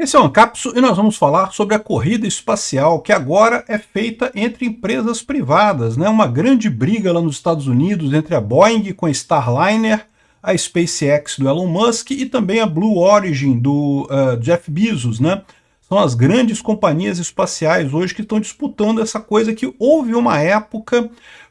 Esse é o Ancapsu e nós vamos falar sobre a corrida espacial que agora é feita entre empresas privadas, né? Uma grande briga lá nos Estados Unidos entre a Boeing com a Starliner, a SpaceX do Elon Musk e também a Blue Origin do Jeff Bezos, né? São as grandes companhias espaciais hoje que estão disputando essa coisa que houve uma época,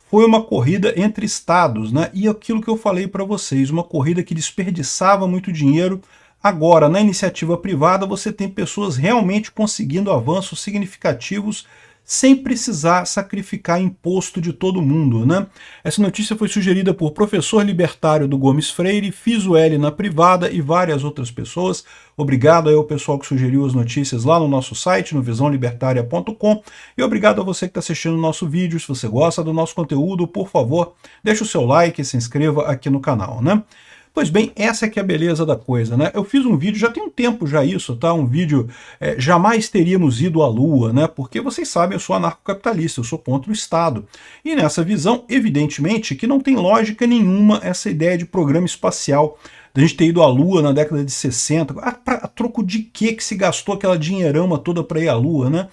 foi uma corrida entre estados, né? E aquilo que eu falei para vocês, uma corrida que desperdiçava muito dinheiro. Agora, na iniciativa privada, você tem pessoas realmente conseguindo avanços significativos sem precisar sacrificar imposto de todo mundo, né? Essa notícia foi sugerida por professor libertário do Gomes Freire, Fizueli na privada e várias outras pessoas. Obrigado aí ao pessoal que sugeriu as notícias lá no nosso site, no visãolibertaria.com, e obrigado a você que está assistindo o nosso vídeo. Se você gosta do nosso conteúdo, por favor, deixe o seu like e se inscreva aqui no canal, né? Pois bem, essa é que é a beleza da coisa, né? Eu fiz um vídeo, já tem um tempo já isso, tá? Um vídeo, jamais teríamos ido à Lua, né? Porque vocês sabem, eu sou anarcocapitalista, eu sou contra o Estado. E nessa visão, evidentemente, que não tem lógica nenhuma essa ideia de programa espacial, da gente ter ido à Lua na década de 60. A troco de que se gastou aquela dinheirama toda para ir à Lua, né?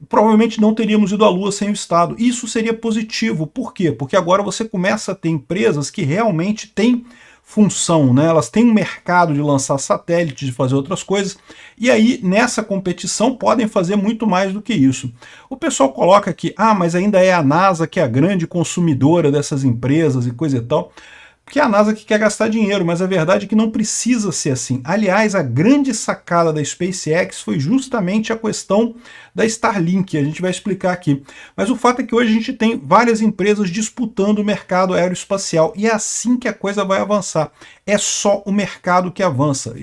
Provavelmente não teríamos ido à Lua sem o Estado. Isso seria positivo. Por quê? Porque agora você começa a ter empresas que realmente têm função, né? Elas têm um mercado de lançar satélites, de fazer outras coisas, e aí nessa competição podem fazer muito mais do que isso. O pessoal coloca que, mas ainda é a NASA que é a grande consumidora dessas empresas e coisa e tal, porque é a NASA que quer gastar dinheiro, mas a verdade é que não precisa ser assim. Aliás, a grande sacada da SpaceX foi justamente a questão da Starlink, a gente vai explicar aqui. Mas o fato é que hoje a gente tem várias empresas disputando o mercado aeroespacial, e é assim que a coisa vai avançar. É só o mercado que avança.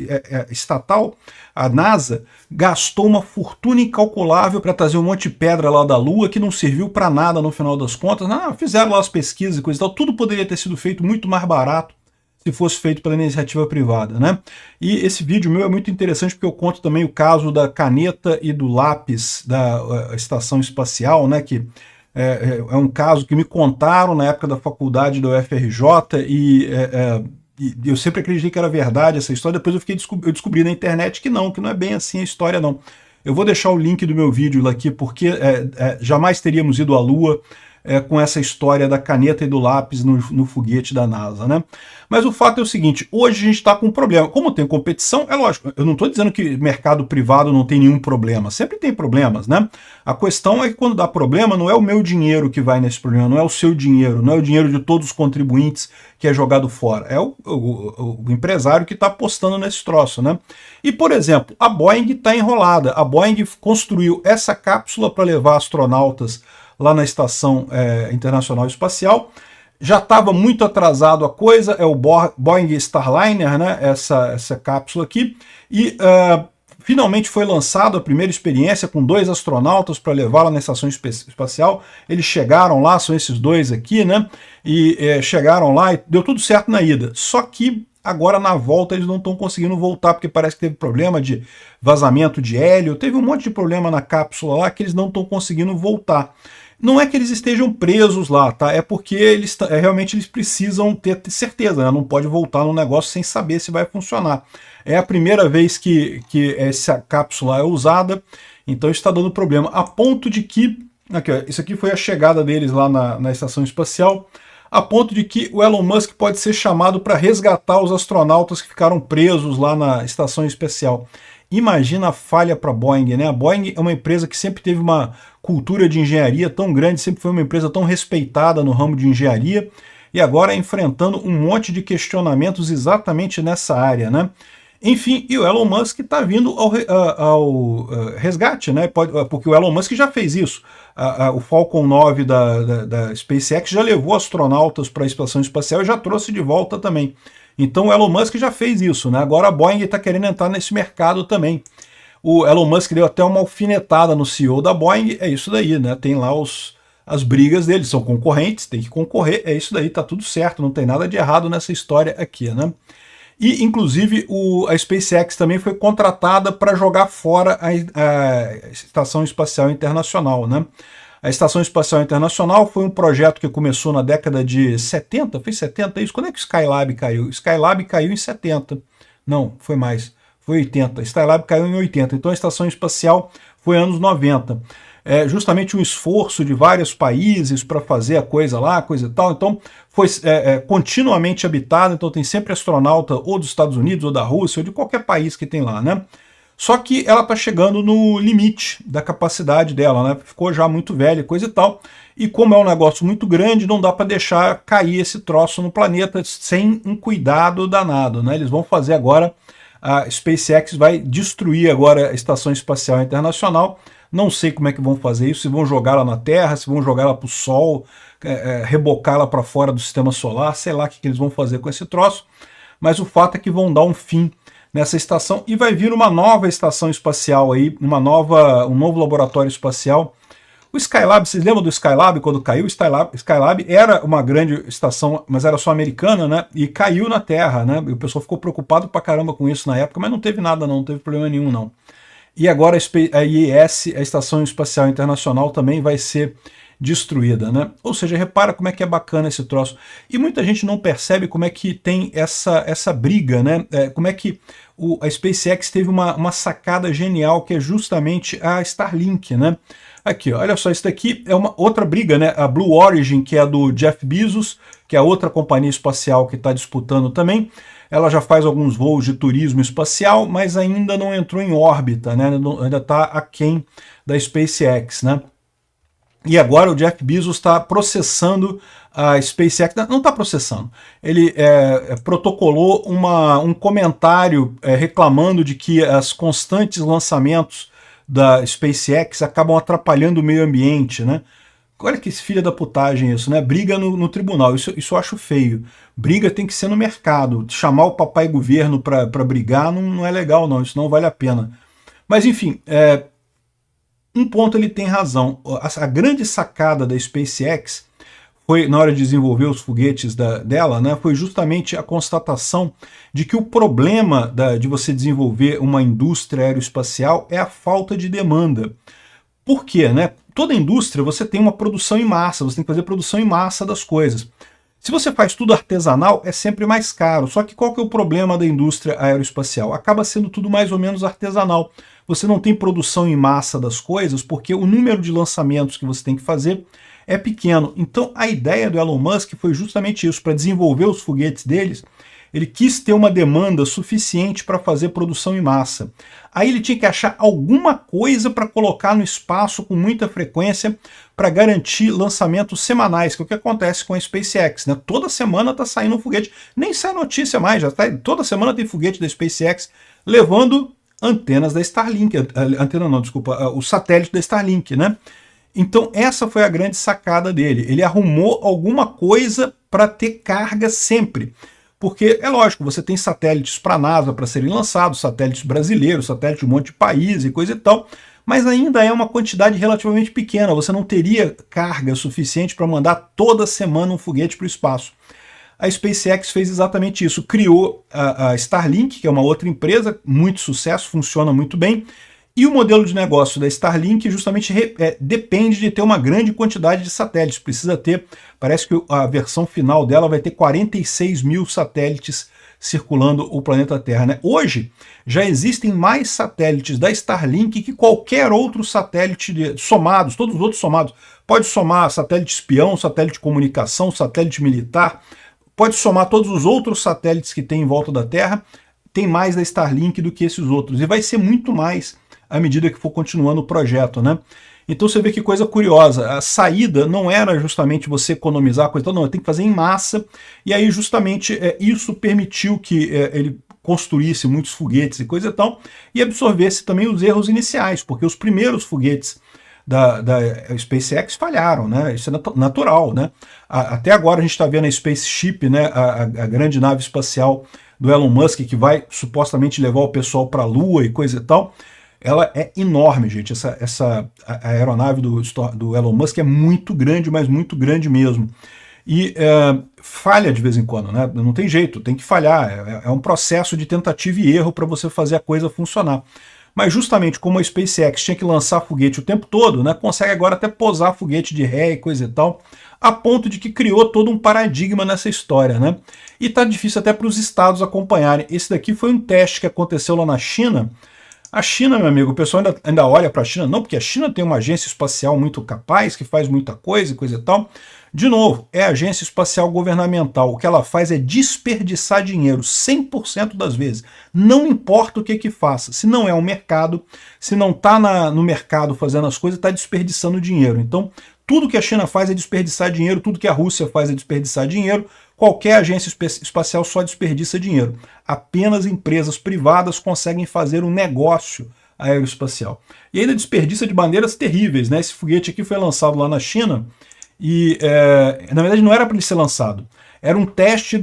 Estatal, a NASA, gastou uma fortuna incalculável para trazer um monte de pedra lá da Lua, que não serviu para nada no final das contas. Fizeram lá as pesquisas e coisa e tal, tudo poderia ter sido feito muito mais barato se fosse feito pela iniciativa privada, né? E esse vídeo meu é muito interessante porque eu conto também o caso da caneta e do lápis da estação espacial, né? Que é um caso que me contaram na época da faculdade da UFRJ e eu sempre acreditei que era verdade essa história. Depois eu descobri na internet que não é bem assim a história, não. Eu vou deixar o link do meu vídeo lá aqui, porque jamais teríamos ido à Lua com essa história da caneta e do lápis no foguete da NASA, né? Mas o fato é o seguinte, hoje a gente está com um problema. Como tem competição, é lógico, eu não estou dizendo que mercado privado não tem nenhum problema, sempre tem problemas, né? A questão é que quando dá problema, não é o meu dinheiro que vai nesse problema, não é o seu dinheiro, não é o dinheiro de todos os contribuintes que é jogado fora, é o empresário que está apostando nesse troço, né? E, por exemplo, a Boeing está enrolada, a Boeing construiu essa cápsula para levar astronautas lá na Estação Internacional Espacial. Já estava muito atrasado a coisa, é o Boeing Starliner, né, essa cápsula aqui, e finalmente foi lançada a primeira experiência com 2 astronautas para levá-la na Estação Espacial. Eles chegaram lá, são esses 2 aqui, né, e chegaram lá e deu tudo certo na ida. Só que agora na volta eles não estão conseguindo voltar, porque parece que teve problema de vazamento de hélio, teve um monte de problema na cápsula lá que eles não estão conseguindo voltar. Não é que eles estejam presos lá, tá? É porque realmente eles precisam ter certeza, né? Não pode voltar no negócio sem saber se vai funcionar. É a primeira vez que essa cápsula é usada, então está dando problema. A ponto de que, aqui, ó, isso aqui foi a chegada deles lá na estação espacial, a ponto de que o Elon Musk pode ser chamado para resgatar os astronautas que ficaram presos lá na estação espacial. Imagina a falha para a Boeing, né? A Boeing é uma empresa que sempre teve uma cultura de engenharia tão grande, sempre foi uma empresa tão respeitada no ramo de engenharia, e agora enfrentando um monte de questionamentos exatamente nessa área, né? Enfim, e o Elon Musk está vindo ao resgate, né? Porque o Elon Musk já fez isso. O Falcon 9 da SpaceX já levou astronautas para a estação espacial e já trouxe de volta também. Então o Elon Musk já fez isso, né? Agora a Boeing está querendo entrar nesse mercado também. O Elon Musk deu até uma alfinetada no CEO da Boeing, é isso daí, né? Tem lá as brigas deles, são concorrentes, tem que concorrer, é isso daí, tá tudo certo, não tem nada de errado nessa história aqui, né? E, inclusive, a SpaceX também foi contratada para jogar fora a Estação Espacial Internacional, né? A Estação Espacial Internacional foi um projeto que começou na década de 70, foi 70 isso? Quando é que o Skylab caiu? O Skylab caiu em 70. Não, foi mais. foi 80. A Skylab caiu em 80, então a estação espacial foi anos 90. Justamente um esforço de vários países para fazer a coisa lá, coisa e tal, então foi continuamente habitada, então tem sempre astronauta ou dos Estados Unidos, ou da Rússia, ou de qualquer país que tem lá, né? Só que ela está chegando no limite da capacidade dela, né? Ficou já muito velha, coisa e tal, e como é um negócio muito grande, não dá para deixar cair esse troço no planeta sem um cuidado danado, né? Eles vão fazer agora, a SpaceX vai destruir agora a Estação Espacial Internacional. Não sei como é que vão fazer isso, se vão jogar ela na Terra, se vão jogar ela para o Sol, rebocar ela para fora do Sistema Solar, sei lá o que eles vão fazer com esse troço, mas o fato é que vão dar um fim nessa estação e vai vir uma nova estação espacial aí, um novo laboratório espacial. O Skylab, vocês lembram do Skylab quando caiu? O Skylab era uma grande estação, mas era só americana, né? E caiu na Terra, né? E o pessoal ficou preocupado pra caramba com isso na época, mas não teve nada não teve problema nenhum não. E agora a IES, a Estação Espacial Internacional, também vai ser destruída, né? Ou seja, repara como é que é bacana esse troço. E muita gente não percebe como é que tem essa briga, né? Como é que a SpaceX teve uma sacada genial, que é justamente a Starlink, né? Aqui, ó, olha só, isso daqui é uma outra briga, né? A Blue Origin, que é a do Jeff Bezos, que é a outra companhia espacial que está disputando também. Ela já faz alguns voos de turismo espacial, mas ainda não entrou em órbita, né? Ainda está aquém da SpaceX, né? E agora o Jeff Bezos está processando a SpaceX, não está processando, ele protocolou um comentário reclamando de que os constantes lançamentos da SpaceX acabam atrapalhando o meio ambiente, né? Olha que filha da putagem isso, né? Briga no tribunal, isso eu acho feio. Briga tem que ser no mercado, chamar o papai governo para brigar não é legal não, isso não vale a pena. Mas enfim, um ponto ele tem razão, a grande sacada da SpaceX foi, na hora de desenvolver os foguetes dela, né, foi justamente a constatação de que o problema de você desenvolver uma indústria aeroespacial é a falta de demanda. Por quê? Né? Toda indústria você tem uma produção em massa, você tem que fazer produção em massa das coisas. Se você faz tudo artesanal, é sempre mais caro. Só que qual que é o problema da indústria aeroespacial? Acaba sendo tudo mais ou menos artesanal. Você não tem produção em massa das coisas porque o número de lançamentos que você tem que fazer é pequeno. Então a ideia do Elon Musk foi justamente isso, para desenvolver os foguetes deles, ele quis ter uma demanda suficiente para fazer produção em massa. Aí ele tinha que achar alguma coisa para colocar no espaço com muita frequência para garantir lançamentos semanais, que é o que acontece com a SpaceX, né? Toda semana está saindo um foguete, nem sai notícia mais, toda semana tem foguete da SpaceX levando antenas da Starlink, o satélite da Starlink, né? Então essa foi a grande sacada dele, ele arrumou alguma coisa para ter carga sempre. Porque, é lógico, você tem satélites para a NASA para serem lançados, satélites brasileiros, satélites de um monte de país e coisa e tal, mas ainda é uma quantidade relativamente pequena, você não teria carga suficiente para mandar toda semana um foguete para o espaço. A SpaceX fez exatamente isso, criou a Starlink, que é uma outra empresa, muito sucesso, funciona muito bem, e o modelo de negócio da Starlink justamente depende de ter uma grande quantidade de satélites. Precisa ter, parece que a versão final dela vai ter 46 mil satélites circulando o planeta Terra, né? Hoje já existem mais satélites da Starlink que qualquer outro satélite somados, todos os outros somados. Pode somar satélite espião, satélite de comunicação, satélite militar, pode somar todos os outros satélites que tem em volta da Terra, tem mais da Starlink do que esses outros, e vai ser muito mais à medida que for continuando o projeto, né? Então você vê que coisa curiosa, a saída não era justamente você economizar coisa, então, não, tem que fazer em massa, e aí justamente isso permitiu que ele construísse muitos foguetes e coisa e tal, e absorvesse também os erros iniciais, porque os primeiros foguetes da SpaceX falharam, né? Isso é natural, né? Até agora a gente está vendo a Spaceship, né? A grande nave espacial do Elon Musk, que vai supostamente levar o pessoal para a Lua e coisa e tal. Ela é enorme, gente. A aeronave do Elon Musk é muito grande, mas muito grande mesmo. E falha de vez em quando, né? Não tem jeito, tem que falhar. É um processo de tentativa e erro para você fazer a coisa funcionar. mas justamente como a SpaceX tinha que lançar foguete o tempo todo, né, consegue agora até posar foguete de ré e coisa e tal, a ponto de que criou todo um paradigma nessa história, né? E tá difícil até para os estados acompanharem. Esse daqui foi um teste que aconteceu lá na China. A China, meu amigo, o pessoal ainda olha para a China, não, porque a China tem uma agência espacial muito capaz, que faz muita coisa e tal. De novo, é agência espacial governamental. O que ela faz é desperdiçar dinheiro 100% das vezes. Não importa o que faça. Se não é um mercado, se não está no mercado fazendo as coisas, está desperdiçando dinheiro. Então, tudo que a China faz é desperdiçar dinheiro, tudo que a Rússia faz é desperdiçar dinheiro. Qualquer agência espacial só desperdiça dinheiro. Apenas empresas privadas conseguem fazer um negócio aeroespacial. E ainda desperdiça de maneiras terríveis, né? Esse foguete aqui foi lançado lá na China e, na verdade, não era para ele ser lançado. Era um teste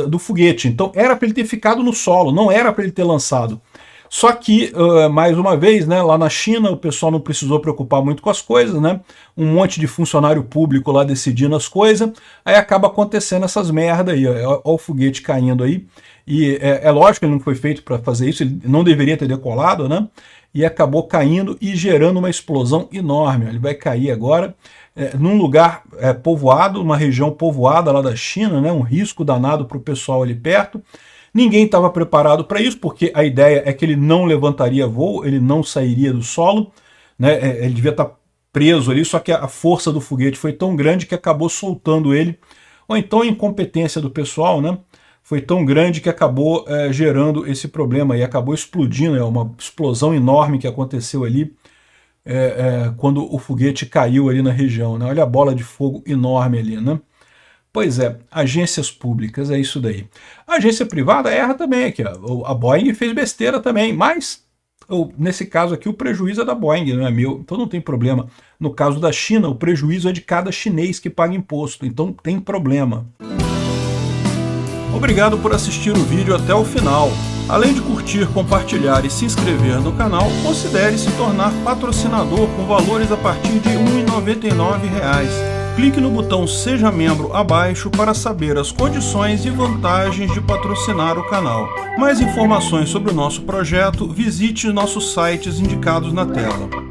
do foguete. Então, era para ele ter ficado no solo, não era para ele ter lançado. Só que, mais uma vez, né, lá na China o pessoal não precisou preocupar muito com as coisas, né? Um monte de funcionário público lá decidindo as coisas, aí acaba acontecendo essas merda aí, ó o foguete caindo aí. E é lógico que ele não foi feito para fazer isso, ele não deveria ter decolado, né? E acabou caindo e gerando uma explosão enorme. Ele vai cair agora num lugar povoado, uma região povoada lá da China, né? Um risco danado para o pessoal ali perto. Ninguém estava preparado para isso, porque a ideia é que ele não levantaria voo, ele não sairia do solo, né? Ele devia estar preso ali, só que a força do foguete foi tão grande que acabou soltando ele, ou então a incompetência do pessoal, né? Foi tão grande que acabou gerando esse problema e acabou explodindo, uma explosão enorme que aconteceu ali quando o foguete caiu ali na região, né? Olha a bola de fogo enorme ali, né? Pois é, agências públicas, é isso daí. A agência privada erra também aqui, ó. A Boeing fez besteira também, mas nesse caso aqui o prejuízo é da Boeing, não é meu, então não tem problema. No caso da China, o prejuízo é de cada chinês que paga imposto, então tem problema. Obrigado por assistir o vídeo até o final. Além de curtir, compartilhar e se inscrever no canal, considere se tornar patrocinador com valores a partir de R$ 1,99. Clique no botão Seja Membro abaixo para saber as condições e vantagens de patrocinar o canal. Mais informações sobre o nosso projeto, visite nossos sites indicados na tela.